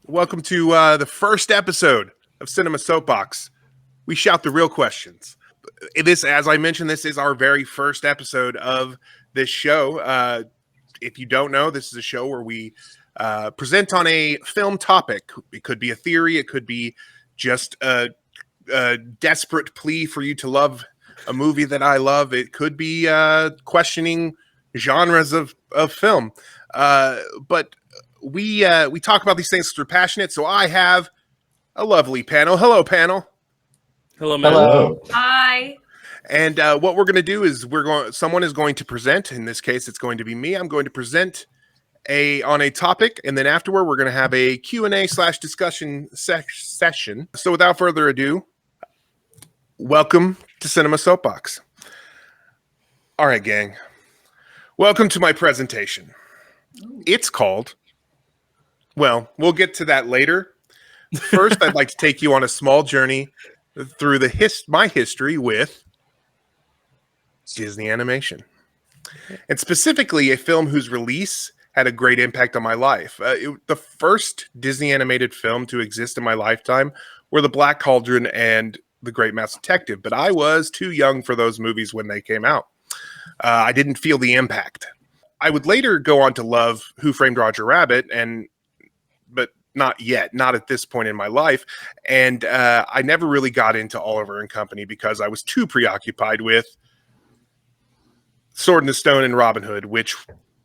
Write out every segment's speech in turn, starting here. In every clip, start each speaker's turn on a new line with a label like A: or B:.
A: Welcome to the first episode of Cinema Soapbox. We shout the real questions. As I mentioned, this is our very first episode of this show. If you don't know, this is a show where we present on a film topic. It could be a theory. It could be just a desperate plea for you to love a movie that I love. It could be questioning genres of film. But we talk about these things because we're passionate. So I have a lovely panel. Hello, panel.
B: Hello, Matt.
C: Hello.
D: Hi.
A: And what we're going to do is someone is going to present. In this case, it's going to be me. I'm going to present on a topic, and then afterward, we're going to have a Q&A/discussion session. So without further ado, welcome to Cinema Soapbox. All right, gang. Welcome to my presentation. It's called, well, we'll get to that later. First, I'd like to take you on a small journey through my history with Disney animation. And specifically, a film whose release had a great impact on my life. The first Disney animated film to exist in my lifetime were The Black Cauldron and The Great Mouse Detective, but I was too young for those movies when they came out. I didn't feel the impact. I would later go on to love Who Framed Roger Rabbit, but not yet, not at this point in my life. And I never really got into Oliver and Company because I was too preoccupied with Sword in the Stone and Robin Hood, which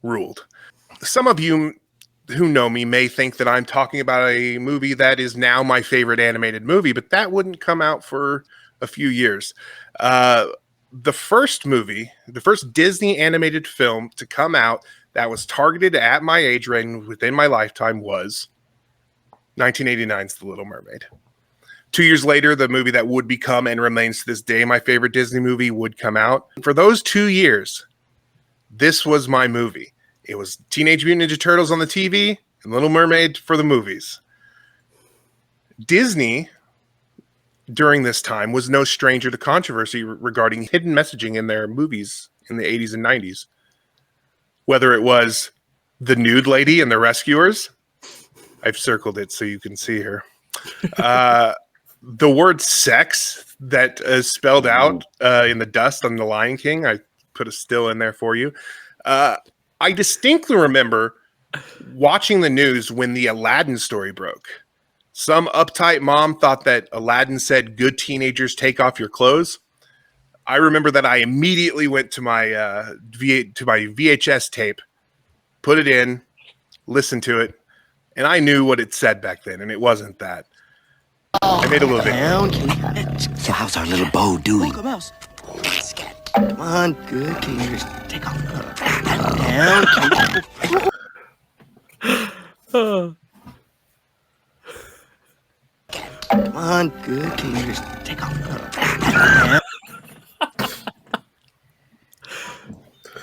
A: ruled. Some of you who know me may think that I'm talking about a movie that is now my favorite animated movie, but that wouldn't come out for a few years. The first Disney animated film to come out that was targeted at my age range within my lifetime was 1989's The Little Mermaid. 2 years later, the movie that would become and remains to this day my favorite Disney movie would come out. For those 2 years, this was my movie. It was Teenage Mutant Ninja Turtles on the TV and Little Mermaid for the movies. Disney, during this time, was no stranger to controversy regarding hidden messaging in their movies in the 80s and 90s. Whether it was the nude lady and the rescuers, I've circled it so you can see her. The word sex that is spelled out in the dust on The Lion King, I put a still in there for you. I distinctly remember watching the news when the Aladdin story broke. Some uptight mom thought that Aladdin said, "Good teenagers, take off your clothes." I remember that I immediately went to my VHS tape, put it in, listened to it, and I knew what it said back then, and it wasn't that. I made a little bit.
C: So how's our little bow doing? Come on, good teenagers. Take off the down. Come on, good teenagers. Take off the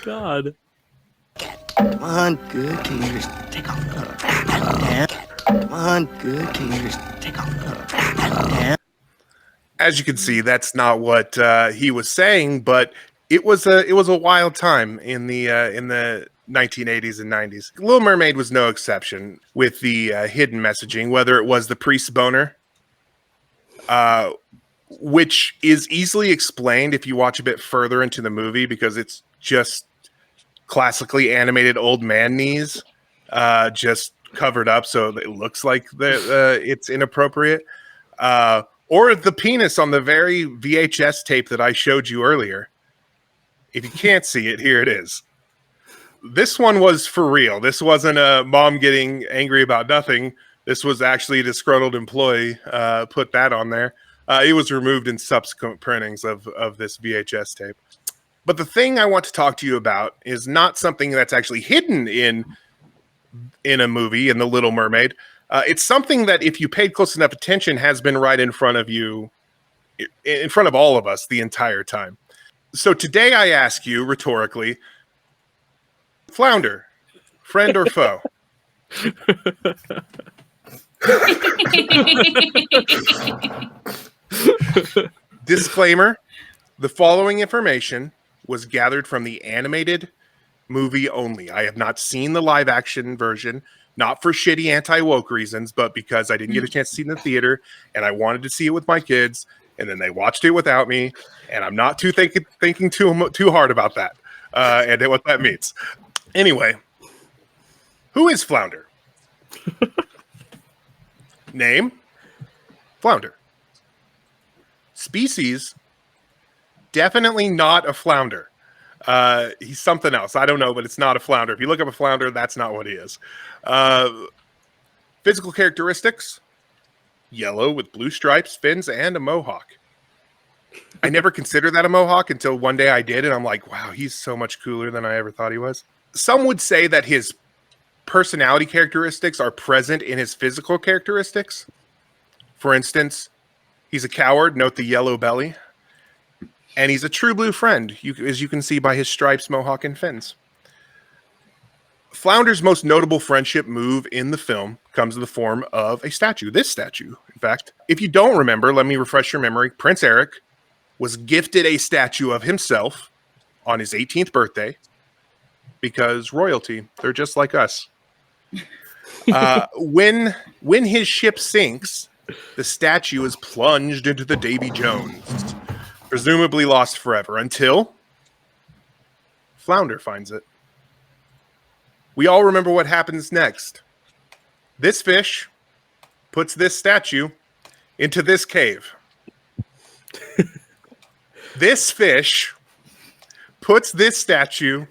B: God.
C: Come on, good teenagers. Take off the Come on, good teenagers. Take off the
A: As you can see, that's not what he was saying, but it was a wild time in the 1980s and 90s. Little Mermaid was no exception with the hidden messaging, whether it was the priest boner, which is easily explained if you watch a bit further into the movie because it's just classically animated old man knees, just covered up so it looks like it's inappropriate. Or the penis on the very VHS tape that I showed you earlier. If you can't see it, here it is. This one was for real. This wasn't a mom getting angry about nothing. This was actually a disgruntled employee put that on there. It was removed in subsequent printings of this VHS tape. But the thing I want to talk to you about is not something that's actually hidden in a movie, in The Little Mermaid. It's something that, if you paid close enough attention, has been right in front of you, in front of all of us the entire time. So today I ask you, rhetorically, Flounder, friend or foe? Disclaimer, the following information was gathered from the animated movie only. I have not seen the live action version, not for shitty anti-woke reasons, but because I didn't get a chance to see it in the theater and I wanted to see it with my kids, and then they watched it without me, and I'm not thinking too hard about that and what that means. Anyway, who is Flounder? Name, Flounder. Species, definitely not a flounder. He's something else. I don't know, but it's not a flounder. If you look up a flounder, that's not what he is. Physical characteristics, yellow with blue stripes, fins, and a mohawk. I never considered that a mohawk until one day I did, and I'm like, wow, he's so much cooler than I ever thought he was. Some would say that his personality characteristics are present in his physical characteristics. For instance, he's a coward, note the yellow belly. And he's a true blue friend, as you can see by his stripes, mohawk, and fins. Flounder's most notable friendship move in the film comes in the form of a statue. This statue, in fact. If you don't remember, let me refresh your memory. Prince Eric was gifted a statue of himself on his 18th because royalty, they're just like us. When his ship sinks, the statue is plunged into the Davy Jones, presumably lost forever, until Flounder finds it. We all remember what happens next. This fish puts this statue into this cave. This fish puts this statue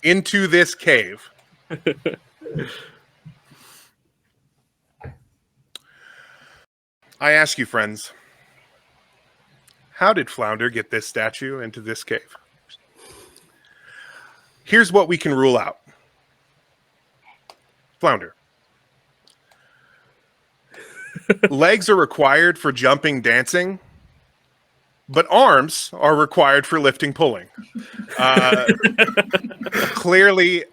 A: into this cave. I ask you, friends, how did Flounder get this statue into this cave? Here's what we can rule out. Flounder. Legs are required for jumping, dancing, but arms are required for lifting, pulling. Clearly,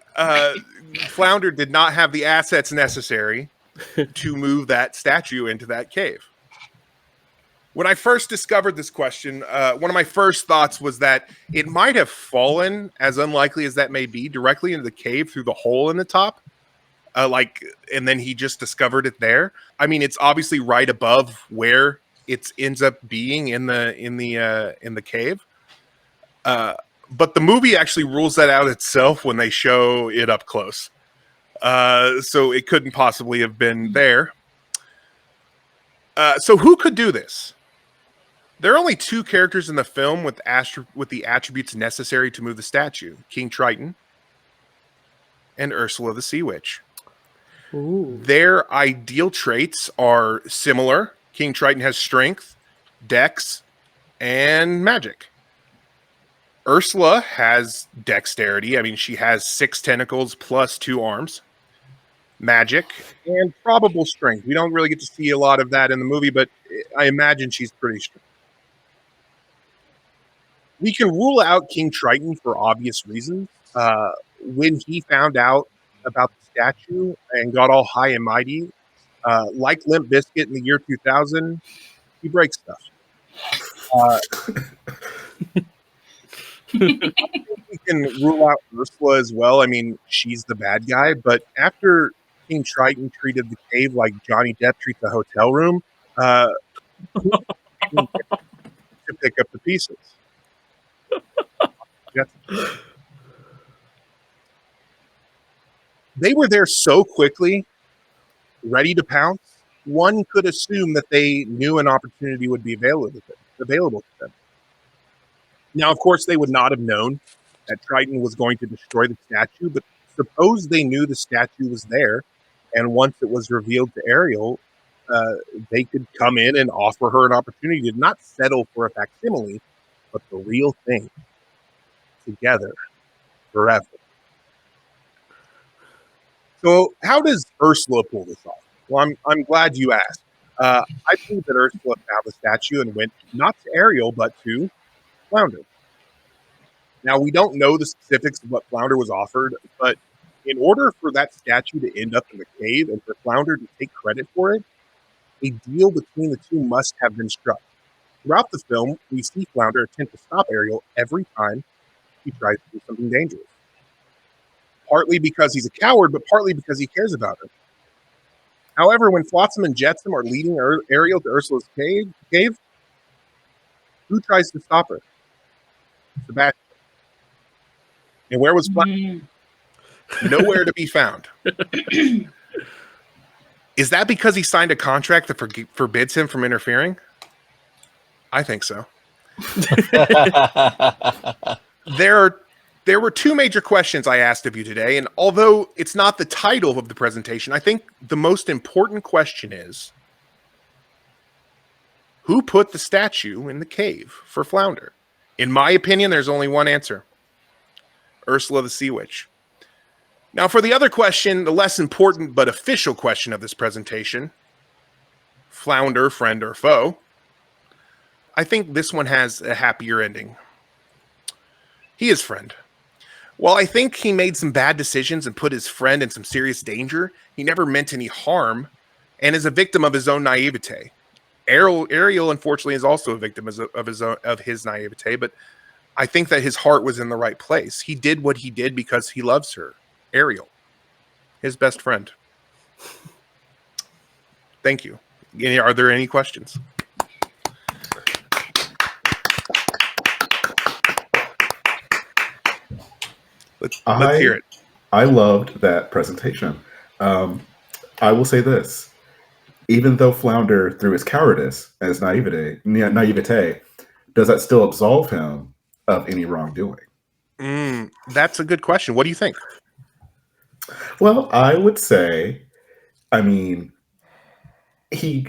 A: Flounder did not have the assets necessary to move that statue into that cave. When I first discovered this question, one of my first thoughts was that it might have fallen, as unlikely as that may be, directly into the cave through the hole in the top. And then he just discovered it there. I mean, it's obviously right above where it ends up being in the cave. But the movie actually rules that out itself when they show it up close. So it couldn't possibly have been there. So who could do this? There are only two characters in the film with the attributes necessary to move the statue: King Triton and Ursula the Sea Witch.
B: Ooh.
A: Their ideal traits are similar. King Triton has strength, dex, and magic. Ursula has dexterity. I mean, she has 6 tentacles plus 2 arms. Magic and probable strength. We don't really get to see a lot of that in the movie, but I imagine she's pretty strong. We can rule out King Triton for obvious reasons. When he found out about the statue and got all high and mighty, like Limp Bizkit in the year 2000, he breaks stuff. We can rule out Ursula as well. I mean, she's the bad guy, but after King Triton treated the cave like Johnny Depp treats a hotel room, to pick up the pieces. They were there so quickly, ready to pounce. One could assume that they knew an opportunity would be available to them. Now, of course, they would not have known that Triton was going to destroy the statue, but suppose they knew the statue was there, and once it was revealed to Ariel, they could come in and offer her an opportunity to not settle for a facsimile, but the real thing, together, forever. So how does Ursula pull this off? Well, I'm glad you asked. I think that Ursula found the statue and went not to Ariel, but to Flounder. Now, we don't know the specifics of what Flounder was offered, but in order for that statue to end up in the cave and for Flounder to take credit for it, a deal between the two must have been struck. Throughout the film, we see Flounder attempt to stop Ariel every time he tries to do something dangerous. partly because he's a coward, but partly because he cares about her. However, when Flotsam and Jetsam are leading Ariel to Ursula's cave, who tries to stop her? Sebastian. And where was Flounder? Nowhere to be found. Is that because he signed a contract that forbids him from interfering? I think so. There were two major questions I asked of you today, and although it's not the title of the presentation, I think the most important question is, who put the statue in the cave for Flounder? In my opinion, there's only one answer. Ursula the Sea Witch. Now, for the other question, the less important but official question of this presentation, Flounder, friend or foe, I think this one has a happier ending. He is friend. While I think he made some bad decisions and put his friend in some serious danger, he never meant any harm and is a victim of his own naivete. Ariel, unfortunately, is also a victim of his naivete, but I think that his heart was in the right place. He did what he did because he loves her. Ariel, his best friend. Thank you. Are there any questions? Let's hear it.
B: I loved that presentation. I will say this. Even though Flounder, through his cowardice and his naivete, does that still absolve him of any wrongdoing?
A: That's a good question. What do you think?
B: Well, I would say, I mean, he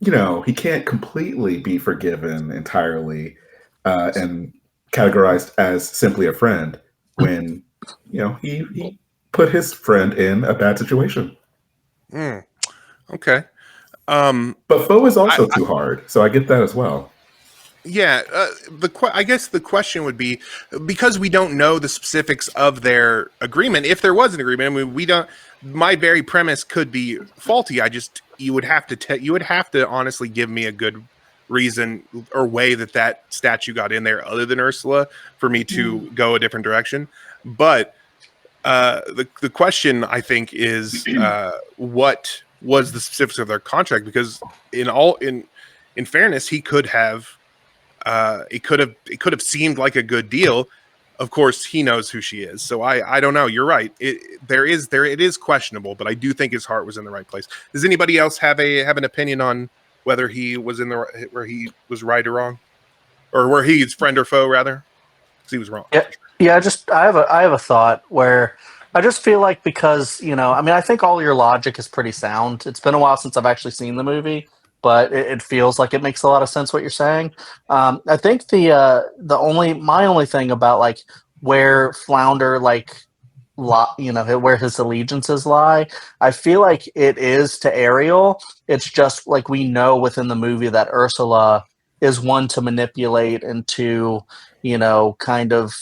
B: can't completely be forgiven entirely and categorized as simply a friend when, he put his friend in a bad situation.
A: Okay.
B: But foe is also too hard, so I get that as well.
A: Yeah, I guess the question would be, because we don't know the specifics of their agreement. If there was an agreement, I mean, we don't. My very premise could be faulty. You would have to honestly give me a good reason or way that statue got in there, other than Ursula, for me to go a different direction. But the question, I think, is what was the specifics of their contract? Because in fairness, he could have. It could have seemed like a good deal. Of course, he knows who she is. So I don't know. You're right. It is questionable, but I do think his heart was in the right place. Does anybody else have an opinion on whether he was where he was right or wrong, or where he's friend or foe rather? Because he was wrong.
D: Yeah. I have a thought where I just feel like, because I think all your logic is pretty sound. It's been a while since I've actually seen the movie, but it feels like it makes a lot of sense what you're saying. I think my only thing about like where Flounder where his allegiances lie, I feel like it is to Ariel. It's just like we know within the movie that Ursula is one to manipulate and to kind of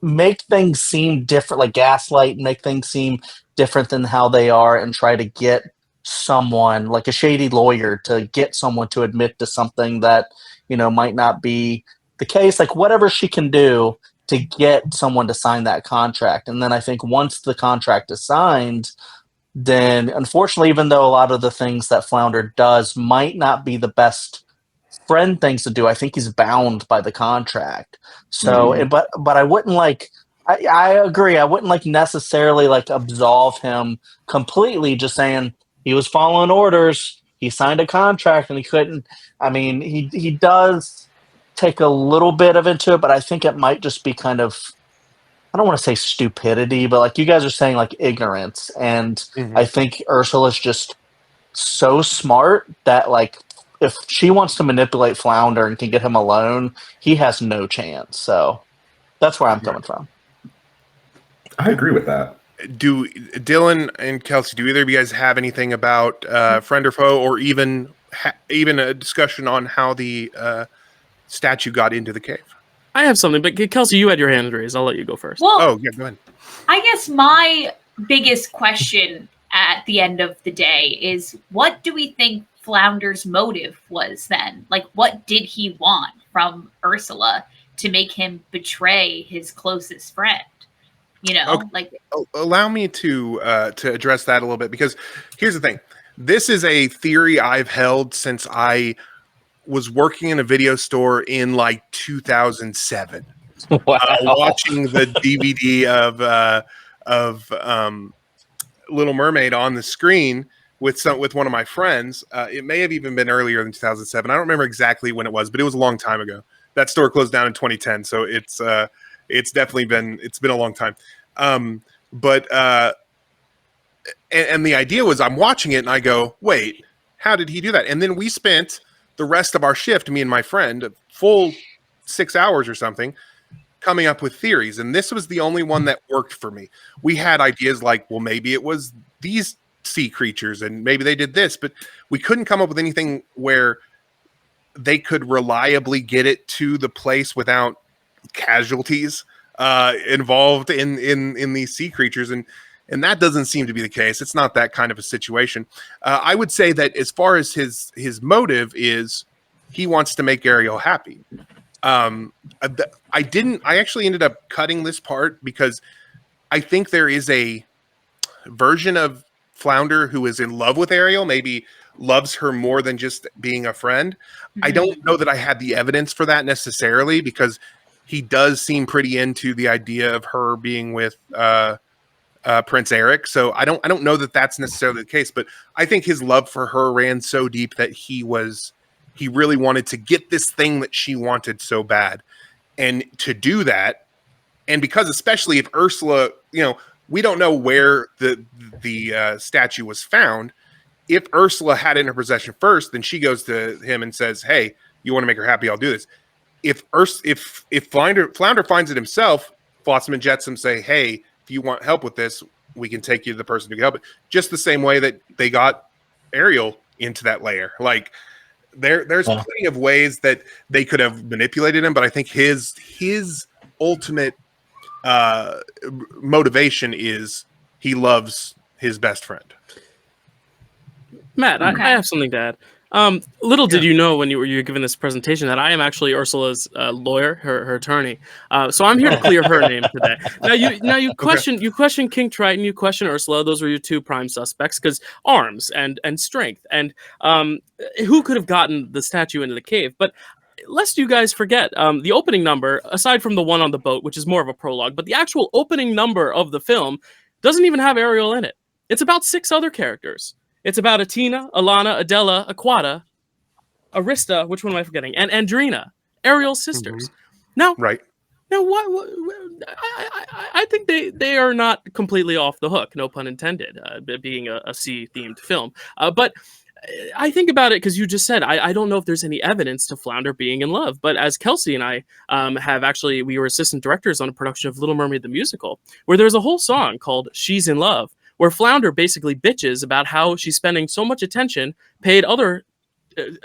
D: make things seem different, like gaslight, and make things seem different than how they are, and try to get someone like a shady lawyer to get someone to admit to something that might not be the case, like whatever she can do to get someone to sign that contract. And then I think once the contract is signed, then unfortunately, even though a lot of the things that Flounder does might not be the best friend things to do, I think he's bound by the contract. So but I wouldn't I agree, I wouldn't necessarily absolve him completely, just saying he was following orders. He signed a contract and he couldn't. I mean, he does take a little bit of into it, but I think it might just be kind of, I don't want to say stupidity, but like you guys are saying, like ignorance. And I think Ursula's just so smart that if she wants to manipulate Flounder and can get him alone, he has no chance. So that's where I'm coming from.
B: I agree with that.
A: Do Dylan and Kelsey, do either of you guys have anything about friend or foe, or even a discussion on how the statue got into the cave?
E: I have something, but Kelsey, you had your hand raised. I'll let you go first.
A: Well, yeah, go ahead.
F: I guess my biggest question at the end of the day is, what do we think Flounder's motive was then? Like, what did he want from Ursula to make him betray his closest friend? You know,
A: Okay.
F: like
A: Allow me to address that a little bit, because here's the thing. This is a theory I've held since I was working in a video store in like 2007,
D: Wow.
A: watching the DVD of Little Mermaid on the screen with one of my friends. It may have even been earlier than 2007. I don't remember exactly when it was, but it was a long time ago. That store closed down in 2010, so it's definitely been a long time. But the idea was, I'm watching it and I go, wait, how did he do that? And then we spent the rest of our shift, me and my friend, a full 6 hours or something, coming up with theories. And this was the only one that worked for me. We had ideas like, well, maybe it was these sea creatures and maybe they did this, but we couldn't come up with anything where they could reliably get it to the place without casualties involved in these sea creatures. And that doesn't seem to be the case. It's not that kind of a situation. I would say that as far as his motive is, he wants to make Ariel happy. I actually ended up cutting this part because I think there is a version of Flounder who is in love with Ariel, maybe loves her more than just being a friend. Mm-hmm. I don't know that I had the evidence for that necessarily, because he does seem pretty into the idea of her being with Prince Eric. So I don't know that that's necessarily the case, but I think his love for her ran so deep that he really wanted to get this thing that she wanted so bad. And to do that, and because especially if Ursula, we don't know where the statue was found. If Ursula had it in her possession first, then she goes to him and says, "Hey, you want to make her happy? I'll do this." If Flounder finds it himself, Flotsam and Jetsam say, "Hey, if you want help with this, we can take you to the person who can help it." Just the same way that they got Ariel into that layer. Like there's plenty of ways that they could have manipulated him, but I think his ultimate motivation is he loves his best friend.
E: Matt, I have something to add. Little did you know when you were given this presentation that I am actually Ursula's lawyer, her attorney. So I'm here to clear her name today. Now you question King Triton, you question Ursula. Those were your two prime suspects, because arms and strength, and who could have gotten the statue into the cave? But lest you guys forget, the opening number, aside from the one on the boat, which is more of a prologue, but the actual opening number of the film doesn't even have Ariel in it. It's about 6 other characters. It's about Atina, Alana, Adela, Aquata, Arista, which one am I forgetting? And Andrina, Ariel's sisters.
A: Mm-hmm.
E: Now, what I think they are not completely off the hook, no pun intended, being a sea-themed film. But I think about it because you just said, I don't know if there's any evidence to Flounder being in love. But as Kelsey and I we were assistant directors on a production of Little Mermaid the Musical, where there's a whole song called She's in Love, where Flounder basically bitches about how she's spending so much attention paid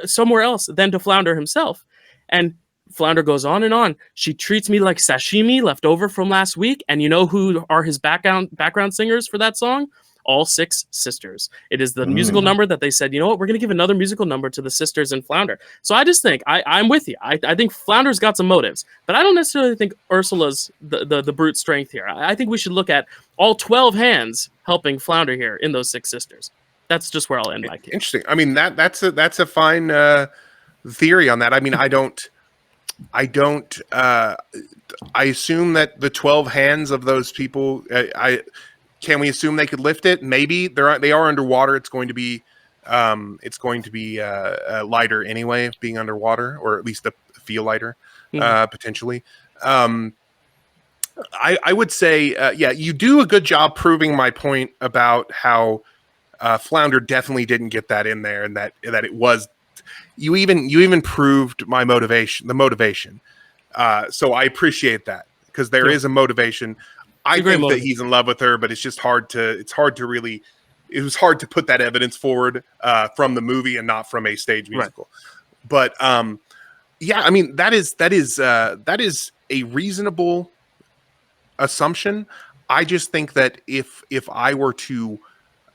E: somewhere else than to Flounder himself. And Flounder goes on and on. She treats me like sashimi left over from last week. And you know who are his background singers for that song? All 6 sisters. It is the musical number that they said, you know what, we're going to give another musical number to the sisters in Flounder. So I just think, I'm with you. I think Flounder's got some motives, but I don't necessarily think Ursula's the brute strength here. I think we should look at all 12 hands helping Flounder here in those 6 sisters. That's just where I'll end my case.
A: Interesting. I mean, that's a fine theory on that. I mean, I assume that the 12 hands of those people, can we assume they could lift it? Maybe they are underwater. It's going to be lighter anyway, being underwater, or at least feel lighter, potentially. I would say, you do a good job proving my point about how Flounder definitely didn't get that in there, and that it was. You even proved my motivation, the motivation. So I appreciate that, because there is a motivation. I think that he's in love with her, but it's just hard to put that evidence forward from the movie and not from a stage musical. Right. But I mean, that is a reasonable assumption. I just think that if I were to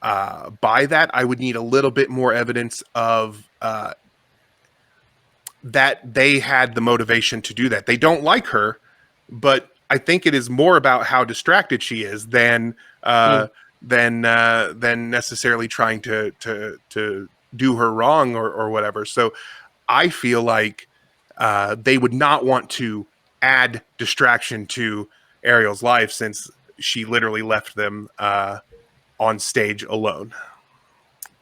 A: buy that, I would need a little bit more evidence of that they had the motivation to do that. They don't like her, but I think it is more about how distracted she is than necessarily trying to do her wrong or whatever. So I feel like they would not want to add distraction to Ariel's life since she literally left them on stage alone.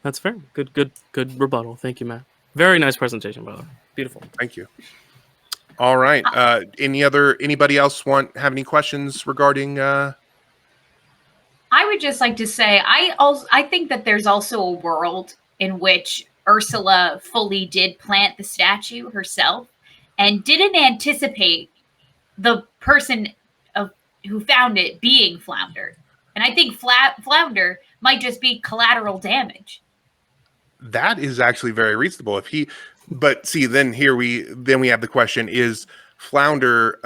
E: That's fair. Good rebuttal. Thank you, Matt. Very nice presentation, by the way. Beautiful.
A: Thank you. All right. Anybody else have any questions regarding?
F: I would just like to say I think that there's also a world in which Ursula fully did plant the statue herself and didn't anticipate the person who found it being Flounder. And I think Flounder might just be collateral damage.
A: That is actually very reasonable. But see, then we have the question: Is Flounder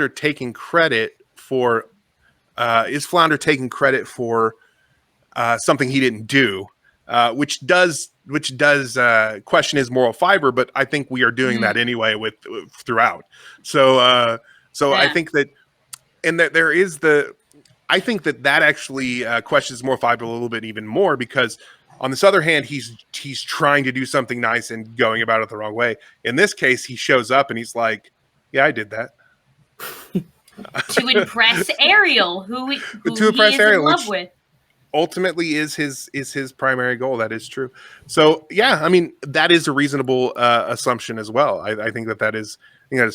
A: taking credit for? Is Flounder taking credit for something he didn't do? Which does question his moral fiber, but I think we are doing that anyway throughout. So yeah. I think that, and that there is I think that actually questions moral fiber a little bit even more, because on this other hand, he's trying to do something nice and going about it the wrong way. In this case, he shows up and he's like, "Yeah, I did that."
F: To impress Ariel, who he is in love with.
A: Ultimately is his primary goal. That is true. So yeah, I mean, that is a reasonable assumption as well. I think that is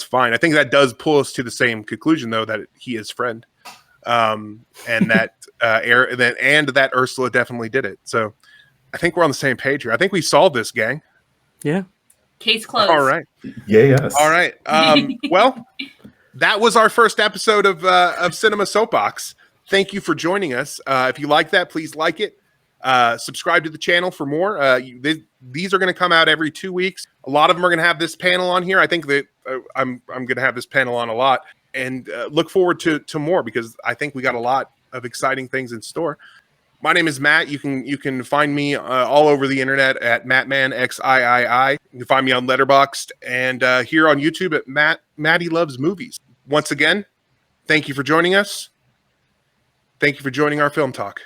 A: fine. I think that does pull us to the same conclusion, though, that he is friend, and that that Ursula definitely did it. So I think we're on the same page here. I think we solved this, gang.
E: Yeah.
F: Case closed.
A: All right.
B: Yes.
A: All right. Well, that was our first episode of Cinema Soapbox. Thank you for joining us. If you like that, please like it. Subscribe to the channel for more. These are going to come out every 2 weeks. A lot of them are going to have this panel on here. I think that I'm going to have this panel on a lot, and look forward to more, because I think we got a lot of exciting things in store. My name is Matt. You can find me all over the internet at MattmanXIII. You can find me on Letterboxd and here on YouTube at Matty Loves Movies. Once again, thank you for joining us. Thank you for joining our film talk.